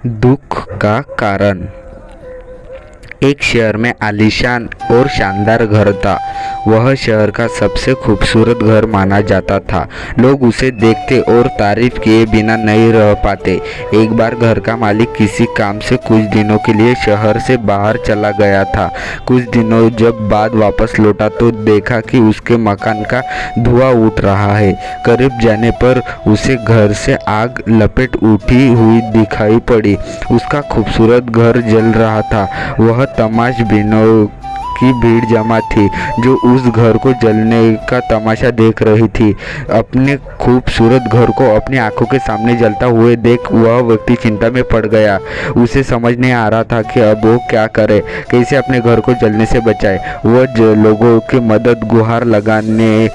दुख का कारण। एक शहर में आलीशान और शानदार घर था। वह शहर का सबसे खूबसूरत घर माना जाता था। लोग उसे देखते और तारीफ किए बिना नहीं रह पाते। एक बार घर का मालिक किसी काम से कुछ दिनों के लिए शहर से बाहर चला गया था। कुछ दिनों जब बाद वापस लौटा तो देखा कि उसके मकान का धुआं उठ रहा है। करीब जाने पर उसे घर से आग लपेट उठी हुई दिखाई पड़ी। उसका खूबसूरत घर जल रहा था। वह तमाशबीनों की भीड़ जमा थी जो उस घर को जलने का तमाशा देख रही थी। अपने खूबसूरत घर को अपनी आंखों के सामने जलता हुए देख वह व्यक्ति चिंता में पड़ गया। उसे समझ नहीं आ रहा था कि अब वो क्या करे, कैसे अपने घर को जलने से बचाए। वह लोगों की मदद गुहार लगाने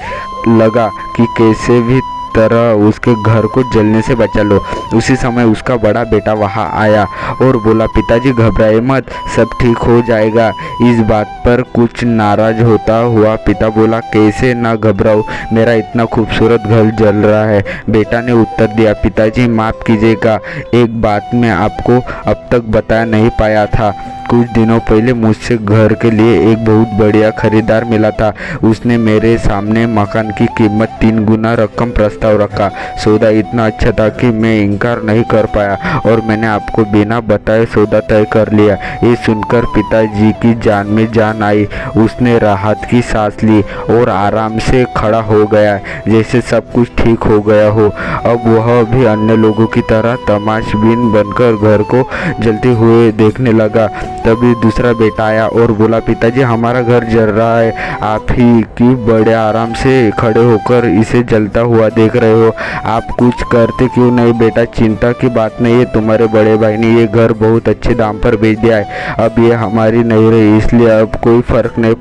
लगा कि कैसे भी तरह उसके घर को जलने से बचा लो। उसी समय उसका बड़ा बेटा वहां आया और बोला, पिताजी घबराए मत, सब ठीक हो जाएगा। इस बात पर कुछ नाराज होता हुआ पिता बोला, कैसे ना घबराओ, मेरा इतना खूबसूरत घर जल रहा है। बेटा ने उत्तर दिया, पिताजी माफ़ कीजिएगा, एक बात मैं आपको अब तक बता नहीं पाया था। कुछ दिनों पहले मुझसे घर के लिए एक बहुत बढ़िया खरीदार मिला था। उसने मेरे सामने मकान की कीमत 3 गुना रकम प्रस्ताव रखा। सौदा इतना अच्छा था कि मैं इनकार नहीं कर पाया और मैंने आपको बिना बताए सौदा तय कर लिया। ये सुनकर पिताजी की जान में जान आई। उसने राहत की सांस ली और आराम से खड़ा हो गया, जैसे सब कुछ ठीक हो गया हो। अब वह भी अन्य लोगों की तरह तमाशबीन बनकर घर को जलते हुए देखने लगा। तभी दूसरा बेटा आया और बोला, पिताजी हमारा घर जल रहा है, आप ही की बड़े आराम से खड़े होकर इसे जलता हुआ देख रहे हो, आप कुछ करते क्यों नहीं? बेटा चिंता की बात नहीं है, तुम्हारे बड़े भाई ने ये घर बहुत अच्छे दाम पर बेच दिया है। अब ये हमारी नहीं रही, इसलिए अब कोई फर्क नहीं।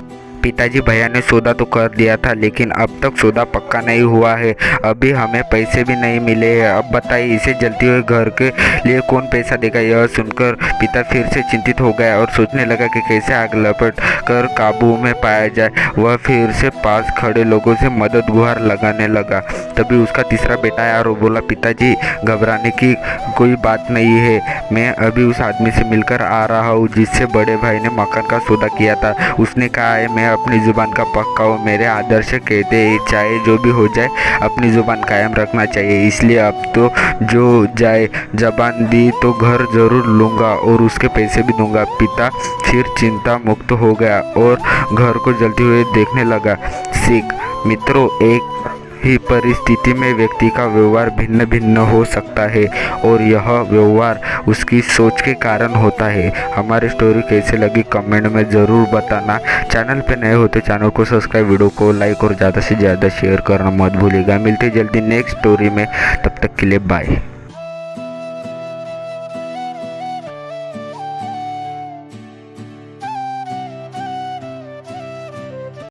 पिताजी, भैया ने सौदा तो कर दिया था लेकिन अब तक सौदा पक्का नहीं हुआ है, अभी हमें पैसे भी नहीं मिले हैं। अब बताइए इसे जलते हुए घर के लिए कौन पैसा देगा? यह सुनकर पिता फिर से चिंतित हो गया और सोचने लगा कि कैसे आग लपट कर काबू में पाया जाए। वह फिर से पास खड़े लोगों से मदद गुहार लगाने लगा। तभी उसका तीसरा बेटा आया और बोला, पिताजी घबराने की कोई बात नहीं है, मैं अभी उस आदमी से मिलकर आ रहा हूँ जिससे बड़े भाई ने मकान का सौदा किया था। उसने कहा है मैं अपनी ज़ुबान का पक्का हूँ। मेरे आदर्श कहते हैं चाहे जो भी हो जाए अपनी ज़ुबान कायम रखना चाहिए, इसलिए अब तो जो जाए, ज़बान दी तो घर ज़रूर लूँगा और उसके पैसे भी दूँगा। पिता फिर चिंता मुक्त हो गया और घर को जलते हुए देखने लगा। सीख मित्रों, एक ही परिस्थिति में व्यक्ति का व्यवहार भिन्न भिन्न हो सकता है और यह व्यवहार उसकी सोच के कारण होता है। हमारी स्टोरी कैसे लगी कमेंट में ज़रूर बताना। चैनल पे नए हो तो चैनल को सब्सक्राइब, वीडियो को लाइक और ज़्यादा से ज़्यादा शेयर करना मत भूलिएगा। मिलते जल्दी नेक्स्ट स्टोरी में, तब तक के लिए बाय।